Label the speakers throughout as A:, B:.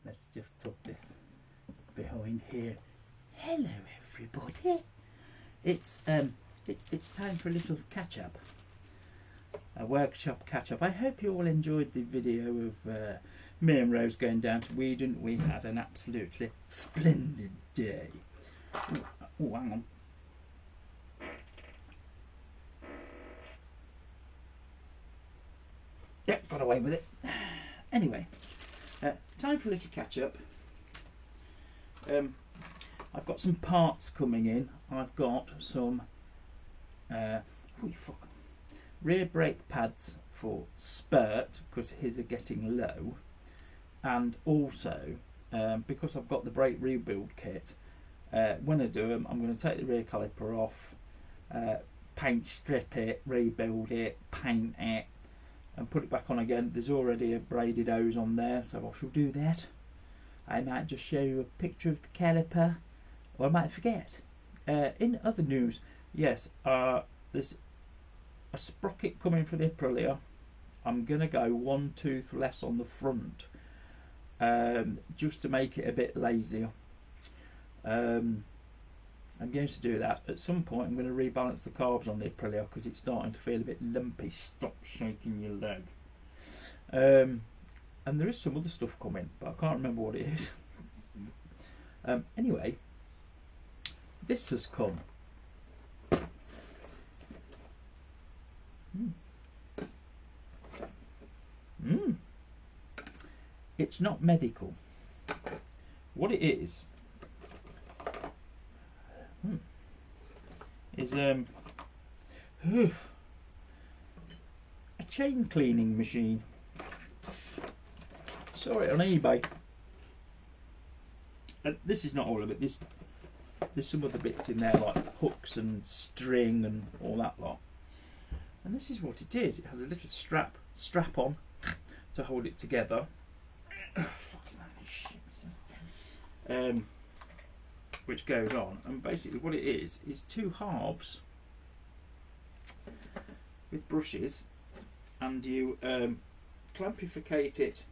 A: let's just tuck this behind here. Hello everybody. It's time for a little catch up. A workshop catch up. I hope you all enjoyed the video of me and Rose going down to Weedon. We had an absolutely splendid day. Oh, hang on. Yep, got away with it. Anyway, time for a little catch up. I've got some parts coming in. I've got some rear brake pads for Spurt because his are getting low, and also because I've got the brake rebuild kit. When I do them, I'm going to take the rear caliper off, paint strip it, rebuild it, paint it, and put it back on again. There's already a braided hose on there, so I shall do that. I might just show you a picture of the caliper, or I might forget. In other news, yes, there's a sprocket coming for the Aprilia. I'm going to go one tooth less on the front, just to make it a bit lazier. I'm going to do that. At some point I'm going to rebalance the carbs on the Aprilia because it's starting to feel a bit lumpy. Stop shaking your leg. And there is some other stuff coming, but I can't remember what it is. Anyway, this has come. It's not medical. What it is a chain cleaning machine. Saw it on eBay. This is not all of it. There's some other bits in there like hooks and string and all that lot. And this is what it is. It has a little strap on to hold it together. Which goes on, and basically what it is two halves with brushes, and you clampificate it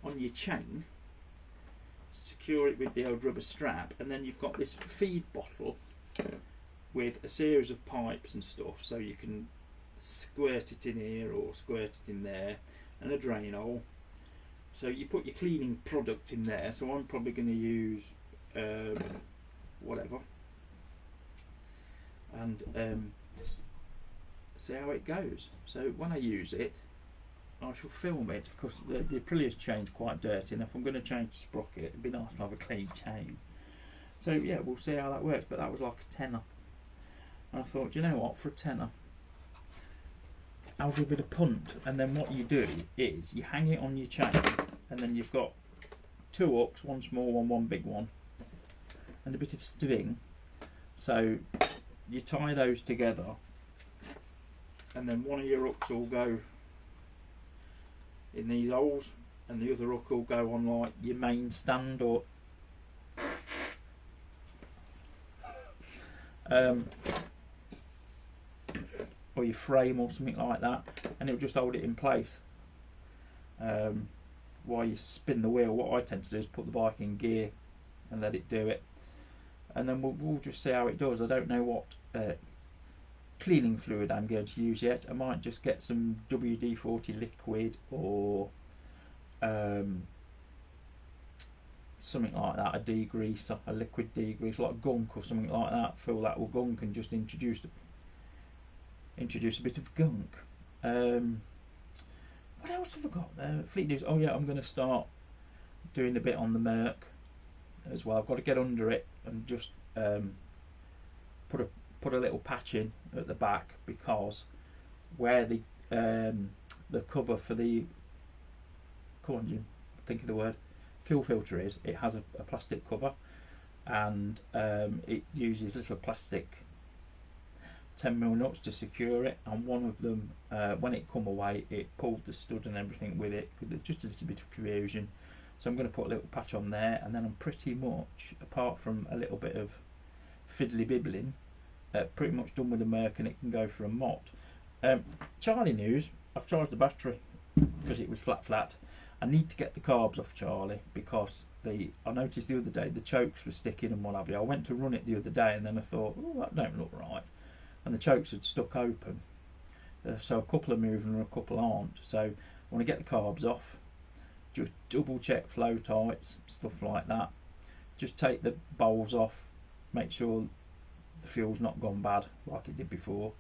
A: on your chain, secure it with the old rubber strap, and then you've got this feed bottle with a series of pipes and stuff, so you can squirt it in here or squirt it in there, and a drain hole. So you put your cleaning product in there. So I'm probably going to use whatever, and see how it goes. So when I use it, I shall film it because the Aprilia's changed quite dirty, and if I'm going to change the sprocket, it'd be nice to have a clean chain. So yeah, we'll see how that works. But that was like a tenner, and I thought, you know what, for a tenner I'll give it a punt. And then what you do is you hang it on your chain, and then you've got two hooks, one small one, one big one, and a bit of string. So you tie those together, and then one of your hooks will go in these holes, and the other hook will go on like your main stand or your frame or something like that, and it'll just hold it in place while you spin the wheel. What I tend to do is put the bike in gear and let it do it, and then we'll just see how it does. I don't know what cleaning fluid I'm going to use yet. I might just get some WD-40 liquid or something like that, a degreaser, a liquid degreaser like gunk or something like that. Fill that with gunk and just introduce a bit of gunk. What else have I got? Fleet news. Oh yeah, I'm going to start doing a bit on the Merc as well. I've got to get under it and just put a little patch in at the back, because where the cover for the, come on Jim, think of the word, fuel filter is, it has a plastic cover, and it uses little plastic 10mm nuts to secure it, and one of them, when it come away, it pulled the stud and everything with it, just a little bit of corrosion. So I'm going to put a little patch on there, and then I'm pretty much, apart from a little bit of fiddly bibbling, pretty much done with the Merc, and it can go for a mott. Charlie news, I've charged the battery because it was flat, I need to get the carbs off Charlie because I noticed the other day the chokes were sticking and what have you. I went to run it the other day and then I thought, oh, that don't look right, and the chokes had stuck open. So a couple are moving and a couple aren't. So I want to get the carbs off. Just double check flow tights, stuff like that. Just take the bowls off, make sure the fuel's not gone bad like it did before.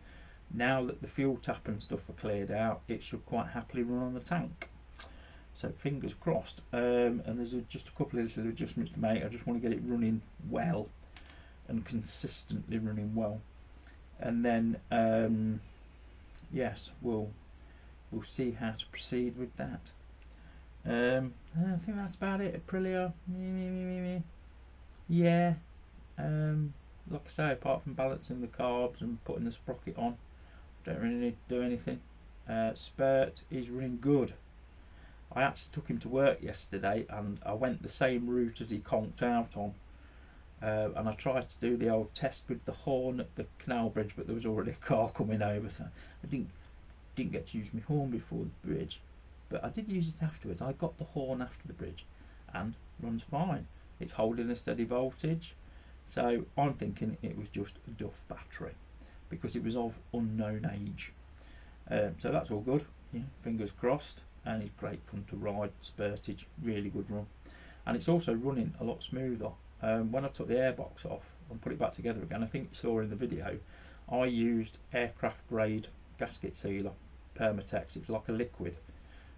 A: Now that the fuel tap and stuff are cleared out, it should quite happily run on the tank. So fingers crossed. And there's just a couple of little adjustments to make. I just want to get it running well and consistently running well. And then yes, we'll see how to proceed with that. I think that's about it. Aprilia, yeah. Like I say, apart from balancing the carbs and putting the sprocket on, don't really need to do anything. Spurt is running good. I actually took him to work yesterday and I went the same route as he conked out on. And I tried to do the old test with the horn at the canal bridge, but there was already a car coming over, so I didn't get to use my horn before the bridge. But I did use it afterwards. I got the horn after the bridge and runs fine. It's holding a steady voltage. So I'm thinking it was just a Duff battery because it was of unknown age. So that's all good. Yeah, fingers crossed. And it's great fun to ride. Spurtage, really good run. And it's also running a lot smoother. When I took the airbox off and put it back together again, I think you saw in the video, I used aircraft grade gasket sealer, Permatex. It's like a liquid.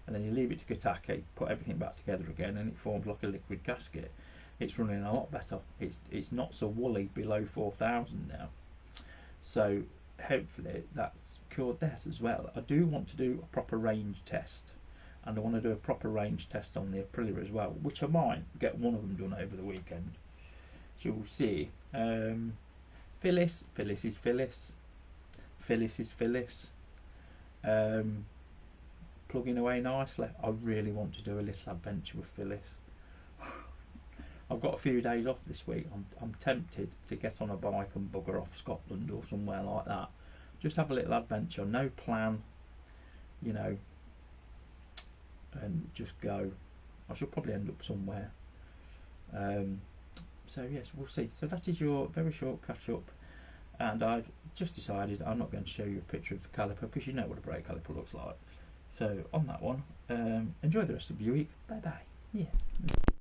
A: And then you leave it to Gotake, put everything back together again, and it forms like a liquid gasket. It's running a lot better. It's not so woolly below 4,000 now. So hopefully that's cured that as well. I do want to do a proper range test, and I want to do a proper range test on the Aprilia as well, which I might get one of them done over the weekend. So we'll see. Phyllis is Phyllis. Phyllis is Phyllis. Plugging away nicely. I really want to do a little adventure with Phyllis. I've got a few days off this week. I'm tempted to get on a bike and bugger off Scotland or somewhere like that. Just have a little adventure, no plan, you know, and just go. I shall probably end up somewhere. So yes, we'll see. So that is your very short catch up, and I've just decided I'm not going to show you a picture of the caliper because you know what a brake caliper looks like. So on that one, enjoy the rest of your week. Bye bye. Yeah.